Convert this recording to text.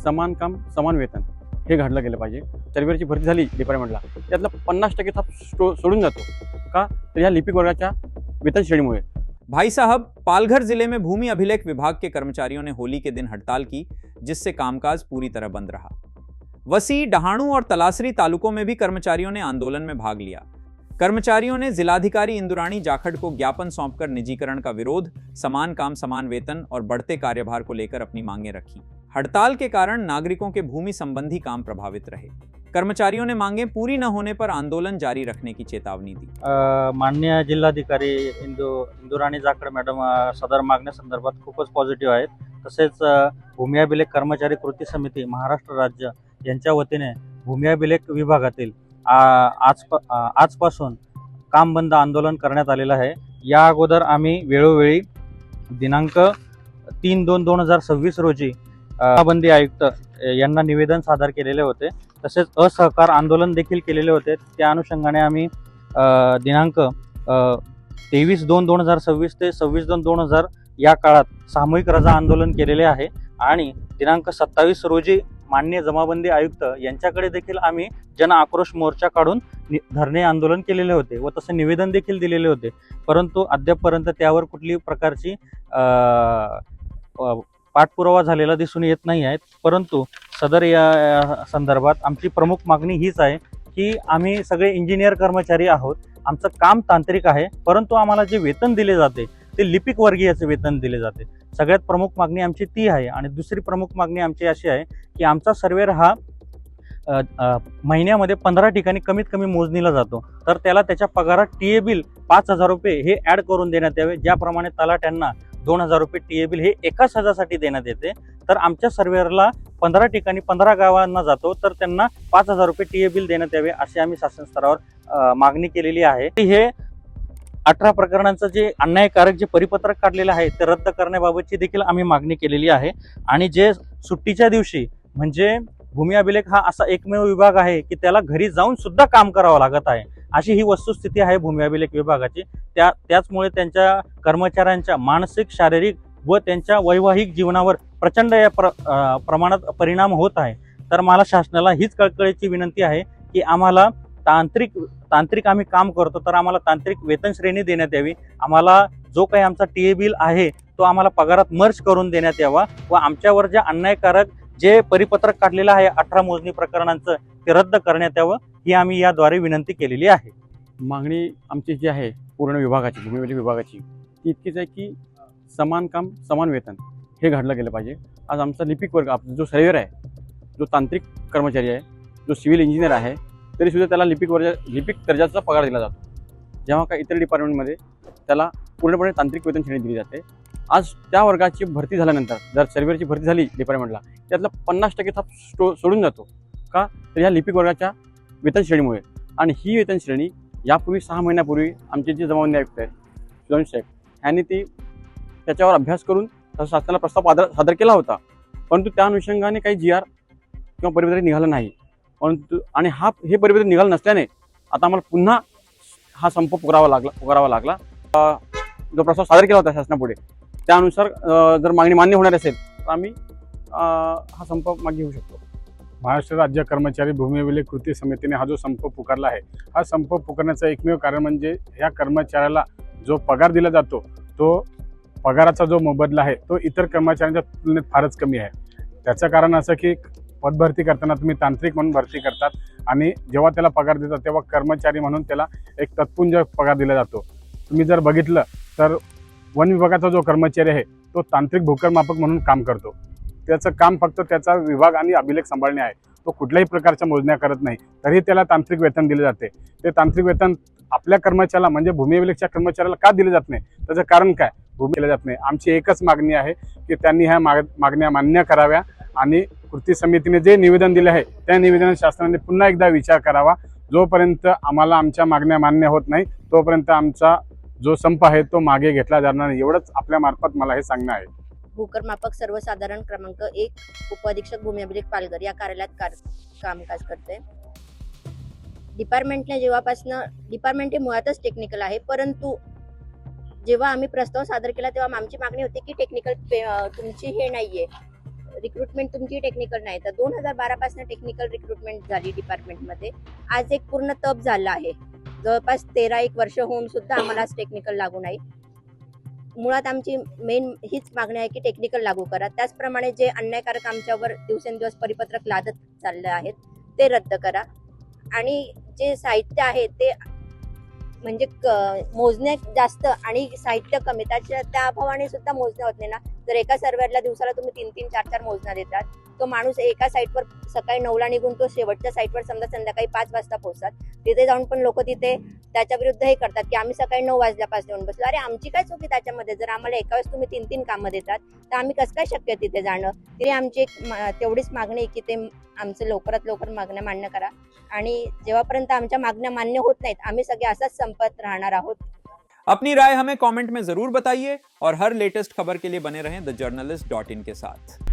समान काम समान वेतन हे घडलं गेलं पाहिजे। सर्वेअरची भरती झाली डिपार्टमेंटला, त्यातला 50% थाप सोडून जातो का, तर ह्या लिपिक वर्गाच्या वेतन श्रेणीमुळे। भाई साहब, पालघर जिले में भूमि अभिलेख विभाग के कर्मचारियों ने होली के दिन हड़ताल की, जिससे कामकाज पूरी तरह बंद रहा। वसी, डहाणू और तलासरी तालुकों में भी कर्मचारियों ने आंदोलन में भाग लिया। कर्मचारियों ने जिलाधिकारी इंदुरानी जाखड़ को ज्ञापन सौंपकर निजीकरण का विरोध, समान काम समान वेतन और बढ़ते कार्यभार को लेकर अपनी मांगें रखी। हड़ताल के कारण नागरिकों के भूमि संबंधी काम प्रभावित रहे। कर्मचारियों ने मांगें पूरी न होने पर आंदोलन जारी रखने की चेतावनी दी। माननीय जिल्हाधिकारी इंदुराणी जाखड़ मॅडम सदर मागण्यासंदर्भात खूपच पॉझिटिव्ह आहेत। तसेच भूमी अभिलेख कर्मचारी कृती समिती महाराष्ट्र राज्य यांच्या वतीने भूमी अभिलेख विभागातील आजपासून काम बंद आंदोलन करण्यात आलेलं आहे। या अगोदर आम्ही वेळोवेळी दिनांक 3/2/2026 रोजी बंदी आयुक्त यांना निवेदन सादर केलेले होते। तसेच असहकार आंदोलन देखील केलेले होते। त्या अनुषंगाने आम्ही दिनांक 23/2/2026 ते 26/2/2000 या काळात सामूहिक रजा आंदोलन केलेले आहे आणि दिनांक 27 रोजी माननीय जमाबंदी आयुक्त यांच्याकडे देखील आम्ही जन आक्रोश मोर्चा काढून धरणे आंदोलन केलेले होते व तसे निवेदन देखील दिलेले होते, परंतु अद्यापपर्यंत त्यावर कुठलीही प्रकारची पाठपुरावा झालेला दिसून येत नाही आहे। परंतु सदर या संदर्भात आमची प्रमुख मागणी हीच आहे की आम्ही सगळे इंजिनियर कर्मचारी आहोत, आमचं काम तांत्रिक आहे, परंतु आम्हाला जे वेतन दिले जाते ते लिपिक वर्गीयाचे वेतन दिले जाते। सगळ्यात प्रमुख मागणी आमची ती आहे। आणि दुसरी प्रमुख मागणी आमची अशी आहे की आमचा सर्वेअर हा महिन्यामध्ये 15 ठिकाणी कमीत कमी मोजणीला जातो, तर त्याला त्याच्या पगारात टीए बिल 5,000 रुपये हे ॲड करून देण्यात यावे। ज्याप्रमाणे तलाट्यांना 2,000 रुपये टीए बिल हे एकाच ह्याच्यासाठी देण्यात येते, तर आमच्या सर्वेअरला 15 ठिकाणी 15 गावांना जातो, तर त्यांना 5,000 रुपये टीए बिल देण्यात यावे अशी आम्ही शासन स्तरावर मागणी केलेली आहे। हे 18 प्रकरणांचं जे अन्यायकारक जे परिपत्रक काढलेलं आहे ते रद्द करण्याबाबतची देखील आम्ही मागणी केलेली आहे। आणि जे सुट्टीच्या दिवशी म्हणजे भूमी अभिलेख हा असा एकमेव विभाग आहे की त्याला घरी जाऊन सुद्धा काम करावं लागत आहे, अशी ही वस्तुस्थिती आहे भूमी अभिलेख विभागाची। त्याचमुळे त्यांच्या कर्मचाऱ्यांच्या मानसिक, शारीरिक व त्यांच्या वैवाहिक जीवनावर प्रचंड या प्रमाणात परिणाम होत आहे। तर मला शासनाला हीच कळकळीची विनंती आहे की आम्हाला तांत्रिक आम्ही काम करतो, तर आम्हाला तांत्रिक वेतन श्रेणी देण्यात यावी। आम्हाला जो काही आमचा टीए बिल आहे तो आम्हाला पगारात मर्ज करून देण्यात यावा व आमच्यावर जे अन्यायकारक जे परिपत्रक काढलेलं आहे 18 मोजणी प्रकरणांचं ते रद्द करण्यात यावं, ही आम्ही याद्वारे विनंती केलेली आहे। मागणी आमची जी आहे पूर्ण विभागाची, भूमी अभिलेख विभागाची, ती इतकीच आहे की समान काम समान वेतन हे घडलं गेलं पाहिजे। आज आमचा लिपिक वर्ग, जो सर्वेअर आहे, जो तांत्रिक कर्मचारी आहे, जो सिव्हिल इंजिनियर आहे, तरीसुद्धा त्याला लिपिक दर्जाचा पगार दिला जातो, जेव्हा का इतर डिपार्टमेंटमध्ये त्याला पूर्णपणे तांत्रिक वेतन श्रेणी दिली जाते। आज त्या वर्गाची भरती झाल्यानंतर जर सर्वेअरची भरती झाली डिपार्टमेंटला, त्यातला 50% थाप सोडून जातो का, तर ह्या लिपिक वर्गाच्या वेतन श्रेणीमुळे। आणि ही वेतन श्रेणी यापूर्वी 6 महिन्यापूर्वी आमचे जे जमाबंदी आयुक्त आहेत सुधांशु साहेब यांनी त्याच्यावर अभ्यास करून शासनाला प्रस्ताव सादर केला होता, परंतु त्या अनुषंगाने काही GR किंवा परिपत्रक निघालं नाही। परंतु आणि हे परिपत्रक निघालं नसल्याने आता आम्हाला पुन्हा हा संप पुकारावा लागला। जो प्रस्ताव सादर केला होता शासनापुढे त्यानुसार जर मागणी मान्य होणार असेल तर आम्ही हा संप मागे घेऊ शकतो। महाराष्ट्र राज्य कर्मचारी भूमी अभिलेख कृती समितीने हा जो संप पुकारला आहे, हा संप पुकारण्याचं एकमेव कारण म्हणजे या कर्मचाऱ्याला जो पगार दिला जातो तो पगाराचा जो मोबदला आहे तो इतर कर्मचाऱ्यांच्या तुलनेत फारच कमी आहे। त्याचं कारण असं की पदभरती करताना तुम्ही तांत्रिक म्हणून भरती करतात आणि जेव्हा त्याला पगार देतात तेव्हा कर्मचारी म्हणून त्याला एक तत्पुंज पगार दिला जातो। तुम्ही जर बघितलं तर वन विभागाचा जो कर्मचारी आहे तो तांत्रिक भूकरमापक म्हणून काम करतो। त्याचं काम फक्त त्याचा विभाग आणि अभिलेख सांभाळणे आहे, तो कुठल्याही प्रकारच्या मोजण्या करत नाही, तरी त्याला तांत्रिक वेतन दिले जाते। ते तांत्रिक वेतन आपल्या कर्मचाऱ्याला म्हणजे भूमी अभिलेखच्या कर्मचाऱ्याला का दिले जात नाही, त्याचं कारण काय भूमी दिले जात नाही। आमची एकच मागणी आहे की त्यांनी ह्या मागण्या मान्य कराव्या आणि कृती समितीने जे निवेदन दिले आहे त्या निवेदनात शासनाने पुन्हा एकदा विचार करावा। जोपर्यंत आम्हाला आमच्या मागण्या मान्य होत नाही तोपर्यंत आमचा जो संप आहे तो मागे घेतला जाणार नाही, एवढंच आपल्या मार्फत मला हे सांगणं आहे। भूकरमापक सर्वसाधारण क्रमांक 1 उपअधीक्षक भूमी अभिलेख पालघर या कार्यालयात कामकाज करते। डिपार्टमेंट हे मुळातच टेक्निकल आहे, परंतु जेव्हा आम्ही प्रस्ताव सादर केला तेव्हा आमची मागणी होती की टेक्निकल तुमची हे नाहीये, रिक्रुटमेंट तुमची टेक्निकल नाही, तर 2012 पासून टेक्निकल रिक्रुटमेंट झाली डिपार्टमेंटमध्ये. आज एक पूर्ण तप झाला आहे. जवळपास 13-1 वर्ष होऊन सुद्धा आम्हाला टेक्निकल लागू नाही. मुळात आमची मेन हीच मागणी आहे की टेक्निकल लागू करा. त्याचप्रमाणे जे अन्यायकारक आमच्यावर दिवसेंदिवस परिपत्रक लादत चालले आहेत ते रद्द करा. आणि जे साहित्य आहे ते म्हणजे मोजण्या जास्त आणि साहित्य कमी, त्या अभावाने सुद्धा मोजण्या होत नाही ना. जर एका सर्व्हेला दिवसाला तुम्ही 3-3, 4-4 मोजण्या देतात, तो माणूस एका साईटवर सकाळी 9ला निघून तो शेवटच्या साईटवर समजा संध्याकाळी 5 वाजता पोहोचतात. तिथे जाऊन पण लोक तिथे त्याच्या विरुद्ध हे करतात की आम्ही सकाळी 9 वाजल्यापासून येऊन बसलो. अरे आमची काय चुकी त्याच्यामध्ये? जर आम्हाला एका वेळेस तुम्ही 3-3 कामं देतात तर आम्ही कसं काय शक्य तिथे जाणं? तरी आमची एक तेवढीच मागणी आहे की ते आमचं लवकरात लवकर मागण्या मान्य करा. आणि जेव्हापर्यंत आमच्या मागण्या मान्य होत नाहीत आम्ही सगळे असाच संपत राहणार आहोत. अपनी राय हमें कमेंट में जरूर बताइए और हर लेटेस्ट खबर के लिए बने रहें thejurnalist.in के साथ।